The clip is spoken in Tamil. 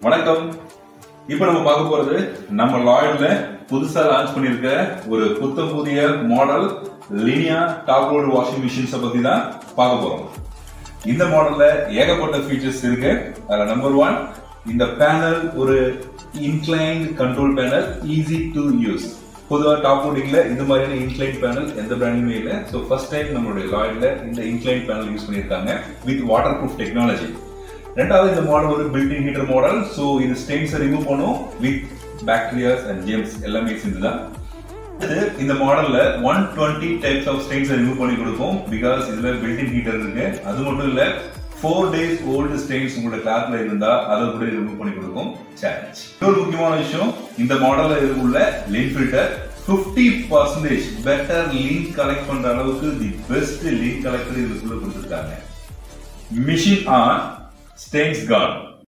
வணக்கம். இப்போ நம்ம பார்க்க போறது நம்ம லாய்ட்ல புதுசா லான்ச் பண்ணிருக்க ஒரு புதிய model Linea top load washing machines பத்தி தான் பார்க்க போறோம். இந்த மாடல்ல ஏகப்பட்ட ஃபீச்சர்ஸ் இருக்கு. அதுல நம்பர் 1, இந்த பேனல் ஒரு inclined control panel, easy to use. பொதுவா டாப் லோடிங்ல இந்த மாதிரியான இன்க்ளைன் பேனல் எந்த பிராண்டுமே இல்லை. ஸோ ஃபர்ஸ்ட் டைம் நம்மளுடைய லாய்ட்ல இந்த இன்க்ளைன் பேனல் யூஸ் பண்ணியிருக்காங்க வித் வாட்டர் ப்ரூஃப் டெக்னாலஜி. ரெண்டாவது, இந்த மாடல் ஒரு பில்ட்-இன் ஹீட்டர் மாடல். ஸோ இது ஸ்டெயின்ஸை ரிமூவ் பண்ணும் வித் பாக்டீரியாஸ் அண்ட் ஜெம்ஸ் எல்லாமே சேர்ந்துதான். இந்த மாடல்ல 120 டைப்ஸ் ஆஃப் ஸ்டெயின்ஸை ரிமூவ் பண்ணி கொடுக்கும். பிகாஸ் இதுல பில்ட்-இன் ஹீட்டர் இருக்கு. அது மட்டும் இல்ல 4 days ஓல்டு ஸ்டெயின்ஸ் உங்களோட கிளாத்ல இருந்தா அதை கூட ரிமூவ் பண்ணி கொடுக்கும். சேலஞ்ச். இன்னொரு முக்கியமான விஷயம், இந்த மாடல்ல உள்ள லின் ஃபில்டர் 50% பெட்டர் லீன் கலெக்ட் பண்ற அளவுக்கு தி பெஸ்ட் லீன் கலெக்டர் இதுக்குள்ள கொடுத்திருக்காங்க. Machine on, stains gone.